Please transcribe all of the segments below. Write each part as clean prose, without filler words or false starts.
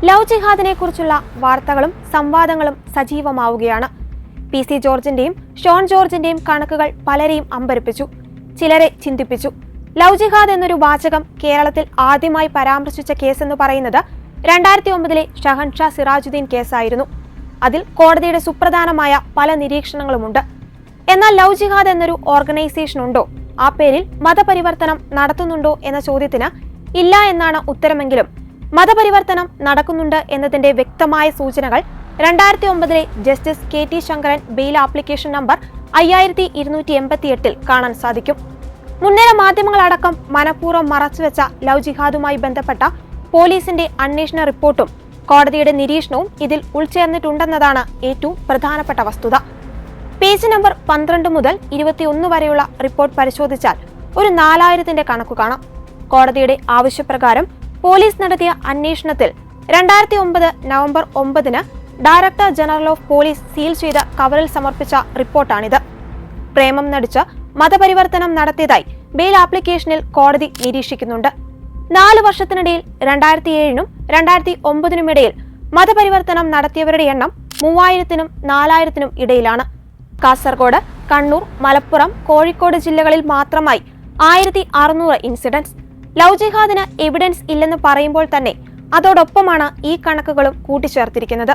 Love ജിഹാദിനെ കുറിച്ചുള്ള വാർത്തകളും സംവാദങ്ങളും സജീവമാവുകയാണ്. PC ജോർജിന്റെയും Sean ജോർജിന്റെയും കണക്കുകൾ പലരെയും അമ്പരപ്പിച്ചു, ചിലരെ ചിന്തിപ്പിച്ചു. ലവ് ജിഹാദ് എന്നൊരു വാചകം കേരളത്തിൽ ആദ്യമായി പരാമർശിച്ച കേസെന്ന് പറയുന്നത് 2009 ഷഹൻഷാ സിറാജുദ്ദീൻ കേസായിരുന്നു. അതിൽ കോടതിയുടെ സുപ്രധാനമായ പല നിരീക്ഷണങ്ങളുമുണ്ട്. എന്നാൽ ലവ് ജിഹാദ് എന്നൊരു ഓർഗനൈസേഷൻ ഉണ്ടോ, ആ പേരിൽ മതപരിവർത്തനം നടത്തുന്നുണ്ടോ എന്ന ചോദ്യത്തിന് ഇല്ല എന്നാണ് ഉത്തരമെങ്കിലും മതപരിവർത്തനം നടക്കുന്നുണ്ട് എന്നതിന്റെ വ്യക്തമായ സൂചനകൾ 2009 justice KT Sankaran bail application number 5288 കാണാൻ സാധിക്കും. മുൻനിര മാധ്യമങ്ങളടക്കം മനഃപൂർവ്വം മറച്ചുവെച്ച ലവ് ജിഹാദുമായി ബന്ധപ്പെട്ട പോലീസിന്റെ അന്വേഷണ റിപ്പോർട്ടും കോടതിയുടെ നിരീക്ഷണവും ഇതിൽ ഉൾച്ചേർന്നിട്ടുണ്ടെന്നതാണ് ഏറ്റവും പ്രധാനപ്പെട്ട വസ്തുത. പേജ് നമ്പർ 12 മുതൽ 21 വരെയുള്ള റിപ്പോർട്ട് പരിശോധിച്ചാൽ ഒരു 4000ന്റെ കണക്കു കാണാം. കോടതിയുടെ ആവശ്യപ്രകാരം പോലീസ് നടത്തിയ അന്വേഷണത്തിൽ 2009 November 9 director general of police seal ചെയ്ത കവറിൽ സമർപ്പിച്ച റിപ്പോർട്ടാണിത്. പ്രേമം നടിച്ച് മതപരിവർത്തനം നടത്തിയതായി ബെയിൽ ആപ്ലിക്കേഷനിൽ കോടതി നിരീക്ഷിക്കുന്നുണ്ട്. 4 വർഷത്തിനിടയിൽ 2007നും 2009നും ഇടയിൽ മതപരിവർത്തനം നടത്തിയവരുടെ എണ്ണം 3000നും 4000നും ഇടയിലാണ്. കാസർഗോഡ്, കണ്ണൂർ, മലപ്പുറം, കോഴിക്കോട് ജില്ലകളിൽ മാത്രമായി 1600 ഇൻസിഡൻസ്. ലവ് ജിഹാദിന് എവിഡൻസ് ഇല്ലെന്ന് പറയുമ്പോൾ തന്നെ അതോടൊപ്പമാണ് ഈ കണക്കുകളും കൂട്ടിച്ചേർത്തിരിക്കുന്നത്.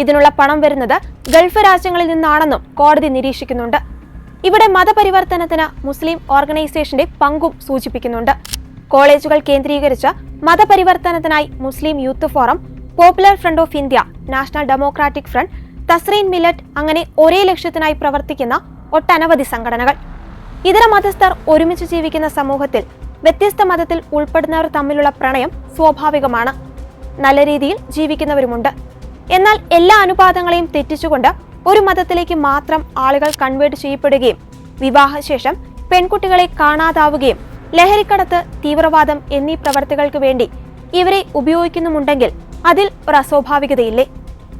ഇതിനുള്ള പണം വരുന്നത് ഗൾഫ് രാജ്യങ്ങളിൽ നിന്നാണെന്നും കോടതി നിരീക്ഷിക്കുന്നുണ്ട്. ഇവിടെ മതപരിവർത്തനത്തിന് മുസ്ലിം ഓർഗനൈസേഷന്റെ പങ്കും സൂചിപ്പിക്കുന്നുണ്ട്. കോളേജുകൾ കേന്ദ്രീകരിച്ച് മതപരിവർത്തനത്തിനായി Muslim youth forum, popular front of India, national democratic front, തസ്രീൻ മില്ലറ്റ് അങ്ങനെ ഒരേ ലക്ഷ്യത്തിനായി പ്രവർത്തിക്കുന്ന ഒട്ടനവധി സംഘടനകൾ. ഇതര മതസ്ഥർ ഒരുമിച്ച് ജീവിക്കുന്ന സമൂഹത്തിൽ വ്യത്യസ്ത മതത്തിൽ ഉൾപ്പെടുന്നവർ തമ്മിലുള്ള പ്രണയം സ്വാഭാവികമാണ്. നല്ല രീതിയിൽ ജീവിക്കുന്നവരുമുണ്ട്. എന്നാൽ എല്ലാ അനുപാതങ്ങളെയും തെറ്റിച്ചുകൊണ്ട് ഒരു മതത്തിലേക്ക് മാത്രം ആളുകൾ കൺവേർട്ട് ചെയ്യപ്പെടുകയും വിവാഹശേഷം പെൺകുട്ടികളെ കാണാതാവുകയും ലഹരിക്കടത്ത്, തീവ്രവാദം എന്നീ പ്രവർത്തികൾക്ക് വേണ്ടി ഇവരെ ഉപയോഗിക്കുന്നുമുണ്ടെങ്കിൽ അതിൽ ഒരു അസ്വാഭാവികതയില്ലേ?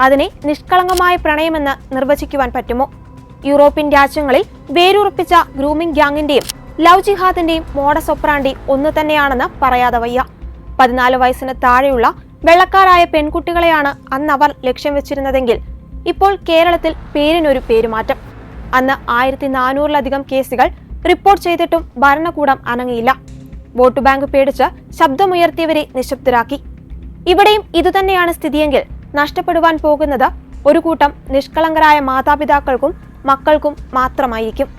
അതിനെ നിഷ്കളങ്കമായ പ്രണയമെന്ന് നിർവചിക്കുവാൻ പറ്റുമോ? യൂറോപ്യൻ രാജ്യങ്ങളിൽ വേരുറപ്പിച്ച ഗ്രൂമിംഗ് ഗ്യാങ്ങിന്റെയും ലവ് ജിഹാദിന്റെയും മോഡസ് ഓപ്പറാണ്ടി ഒന്നു തന്നെയാണെന്ന് പറയാതെ വയ്യ. 14 വയസ്സിന് താഴെയുള്ള വെള്ളക്കാരായ പെൺകുട്ടികളെയാണ് അന്ന് അവർ ലക്ഷ്യം വെച്ചിരുന്നതെങ്കിൽ ഇപ്പോൾ കേരളത്തിൽ പേരിനൊരു പേരുമാറ്റം. അന്ന് 1400-ലധികം കേസുകൾ റിപ്പോർട്ട് ചെയ്തിട്ടും ഭരണകൂടം അനങ്ങിയില്ല. വോട്ട് ബാങ്ക് പേടിച്ച് ശബ്ദമുയർത്തിയവരെ നിശബ്ദരാക്കി. ഇവിടെയും ഇതുതന്നെയാണ് സ്ഥിതിയെങ്കിൽ നഷ്ടപ്പെടുവാൻ പോകുന്നത് ഒരു കൂട്ടം നിഷ്കളങ്കരായ മാതാപിതാക്കൾക്കും മക്കൾക്കും മാത്രമായിരിക്കും.